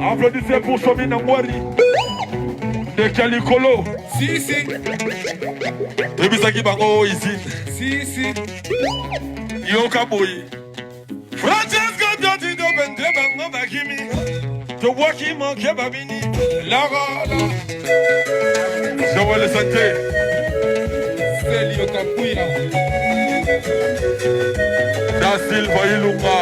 Applaudissez pour Chomina Mwari de Kalikolo. Si, si. Baby Saki Bango ici. Si, si. Yoka boy. Francesco Doti do Bende Bango Bakimi. To Waki Moke Babini. Lara. Je vois le santé. C'est Yoka Pouya. Da Silva Ilunga.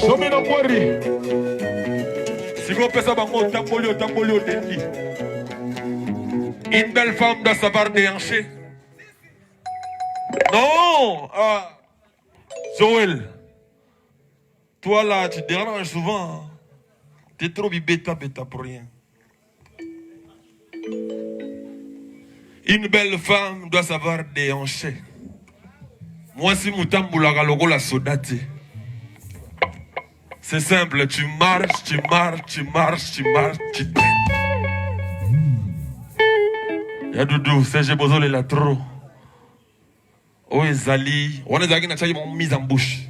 Somino Mori. Si vous faites ça, vous tambolio dendi. Une belle femme doit savoir déhancher. Non, Joël. Toi là, tu déranges souvent. T'es trop bêta pour rien. Une belle femme doit savoir déhancher. Moi, si mon tamboula logo la sodate. C'est simple, tu marches, tu Ya Doudou, c'est j'ai besoin de la trop. Oh, Zali, on est allé na mise en bouche.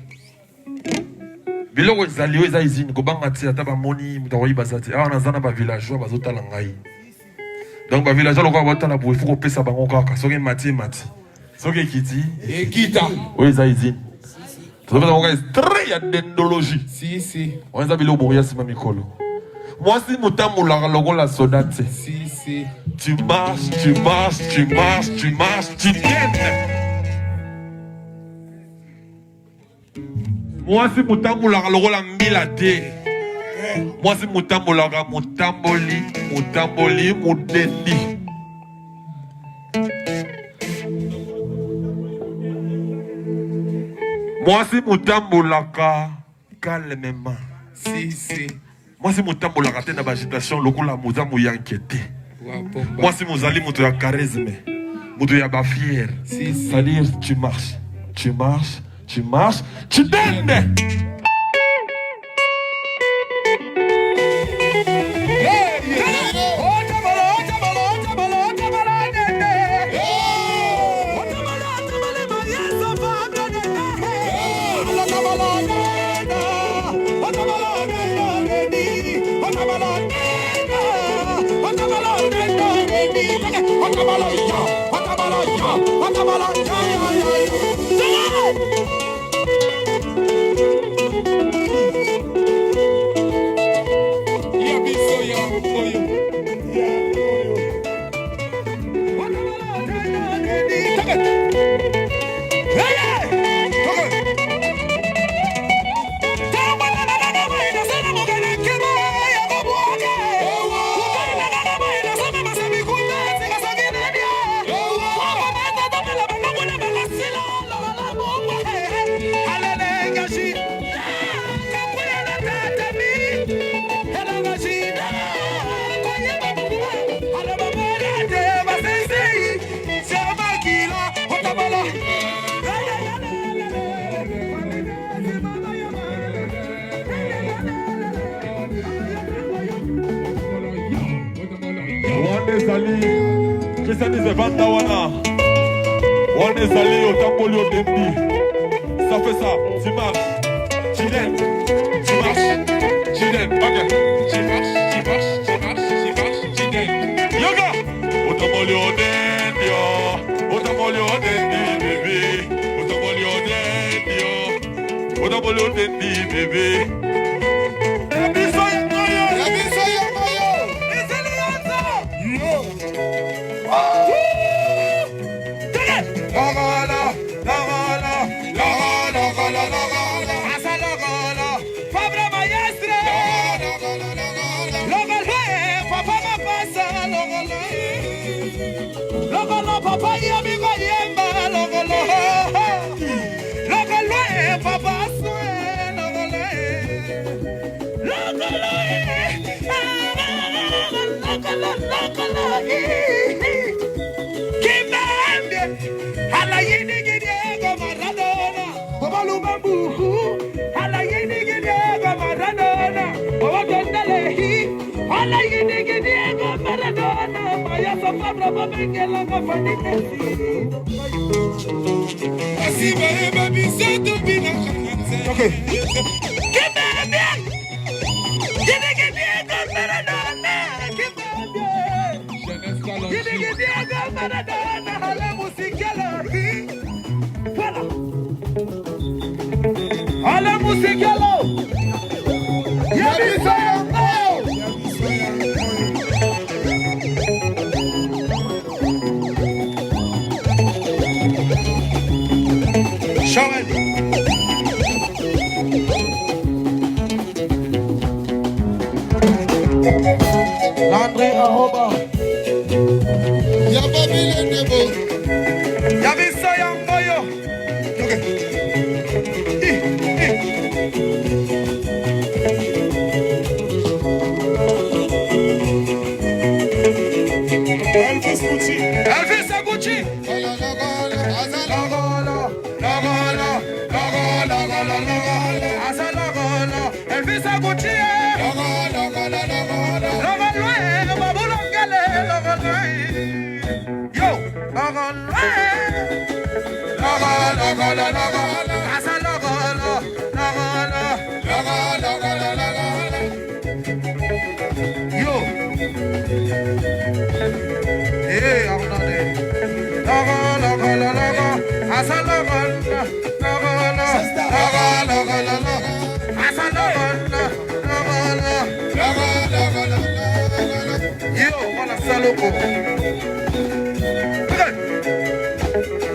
Bilo Zali, oh, Zaizine, Kobanga tia, taba moni, mutawayi basati. Ah, on a zana ba villageois, bazota langai. Donc, ba villageois, lokwa wata la boué, faut qu'on pèse sa bango kaka. Soke mati. Soke kiti. Et Kita. Oh, Zaizine. Tu sais, très y a d'endologie. Si, si. On a vu le bourrier sur ma micolo. Moi, si mon temps, mon logo la sodate. Si, si. Tu marches, tu gagnes. Moi, si mon temps, mon logo la milate. Moi, si mon temps, mon logo, mon tamboli, mon dendi. Moi, c'est mon tambolaka calmement. Si, si. Moi, c'est mon tambolaka t'es dans l'agitation, le coup la mouza mou inquiété. Moi, c'est mon zali mouto ya charisme, mouto ya ba fier. Si, si. C'est-à-dire, tu marches, tu donnes. Christian is a vanda wana. On est allé au tambolio dendi. Ça fait ça, tu marches, tu donnes, tu ok. Tu marches, tu donnes. Yoga! Au tambolio dendi, au tambolio dendi, bébé. Au tambolio dendi, bébé. papa yamigo yemba logolo. Logolo papa swe logolo. Logolo logolo. Kimambe hala yini gidiego Maradona. Baba lumambu hala yini gidiego Maradona. Baba tondalehi hala yini gidiego Maradona. Maya safabra babengela ngafanitesi. Asiba eba bisoto bina kanze. Okay. Kimambe yini gidiego Maradona. Kimambe yini gidiego Maradona. Hala musikela hi. Voilà. Hala musikelo. Yabiso yango. Showen. Landry Ahoba. Yababile nebo. Yabiso yango yo. Okay. Elvis Gucci. Elvis Aguchi. Golo golo azala. Logolo, logolo, logolo, logolo, logolo. Asa logolo. Elvis Aguchi. Golo golo golo. Logolo, babulongele, logolo. Yo, logolo. Logolo, logolo, logolo. Asa logolo, logolo. Golo golo golo. Yo. Hey, Arnade. Logolo, logolo, logolo. Asa logolo, logolo. Logolo, logolo, logolo. Asa logolo, logolo. Golo golo golo. Yo, wala saloko. Okay.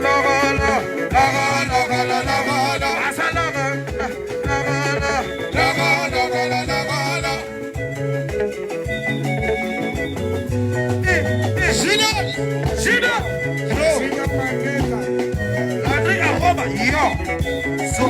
Logolo, logolo, logolo, logolo. Asa logolo, logolo. Golo golo golo. Shida, Shida. Landry Ahoba, yo. So,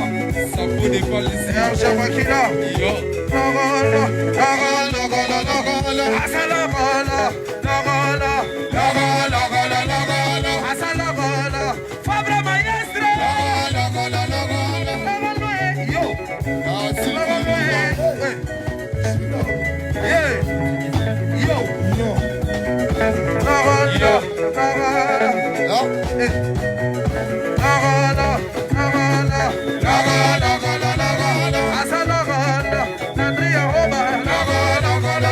Ça peut dépendre ici. Serge Makila. Yo. Logolo, logolo, Golo golo. asa logolo, logolo. Golo golo golo. Asa logolo. Fabra maestre. Golo golo. Logolo, yo. Asi. Logolo, yeah. Yo. Logolo, logolo. Yo. Logolo, logolo. Golo golo. Asa logolo. Landry Ahoba. Golo golo.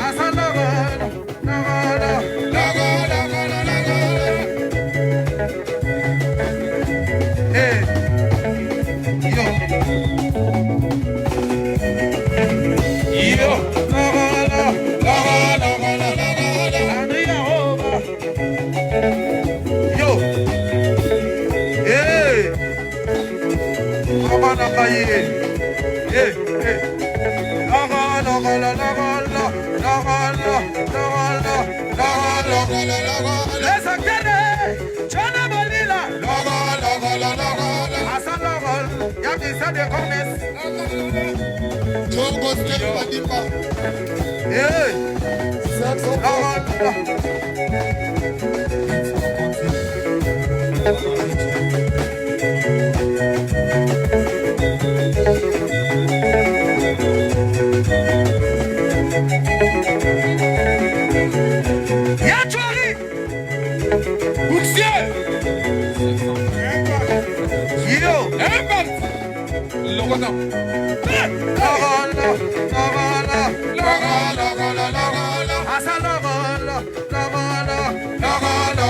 Asa logolo, logolo. Golo golo. Hey. Yo. Yo. Logolo. Golo golo. Landry Ahoba. Yo. Hey. Abana kaye. Hey. Hey. Logolo, logolo, logolo. Logolo, logolo, logolo. Golo. Les acteurs, Chana Bolila. Golo. Asa logolo. Yabisa de Gomez. Jogo step Madiba. Hey. Saxo. Logolo. Yachori. Bouxier. Yo. Impact. Logona. Logolo, logolo. Golo. Asa logolo, logolo. Golo.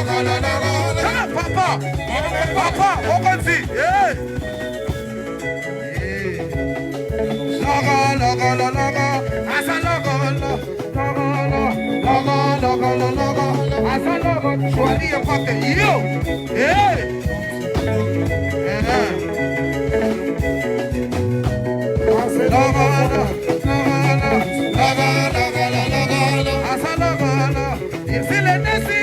Come on, Papa. Papa, Okonzi. Yeah. Logolo, logolo, logolo. Asa logolo, logolo. Logolo. Asa logolo. Shwani ya kwake. Yo. Yeah. Logolo, logolo. Asa logolo. Il file nesi.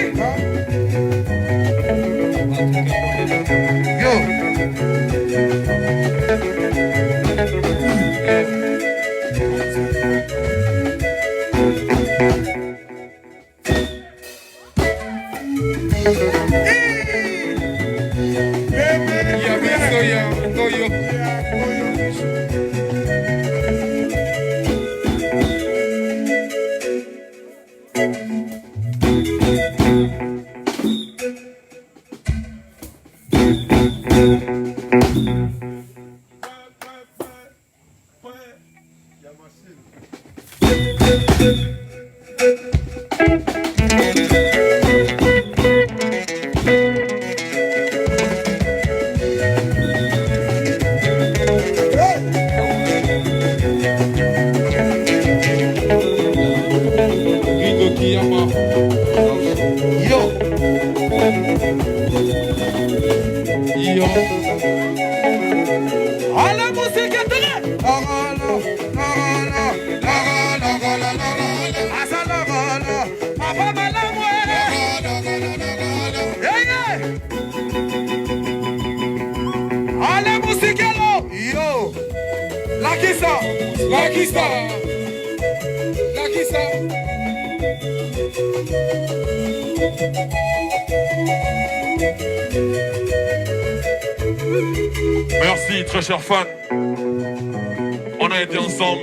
Rigo Kiyama. Yo. Yo. À la musique est très. Logolo, logolo, logolo, logolo. Asa logolo. Papa malamwe. Yeah, yeah. À la musique est là. Yo. La kissa. Lucky Star. Lucky Star. Merci, très chers fans. On a été ensemble.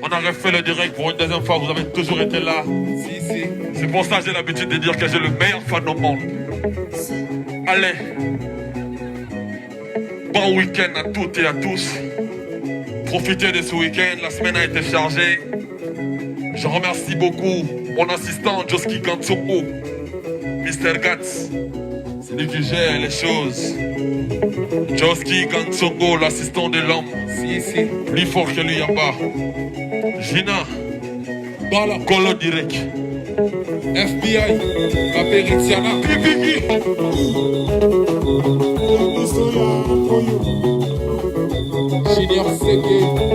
On a refait le direct pour une deuxième fois. Vous avez toujours été là. Si, si. C'est pour ça que j'ai l'habitude de dire que j'ai le meilleur fan au monde. Allez. Bon week-end à toutes et à tous. Profitez de ce week-end. La semaine a été chargée. Je remercie beaucoup mon assistant Joski Gantsoko, Mr. Gats. C'est lui qui gère les choses. Joski Gantsoko, l'assistant de l'homme. Si, si. Plus fort que lui en bas. Gina, Bala. Colo direct. FBI. Aperixiana. Kikiki. Junior Seke.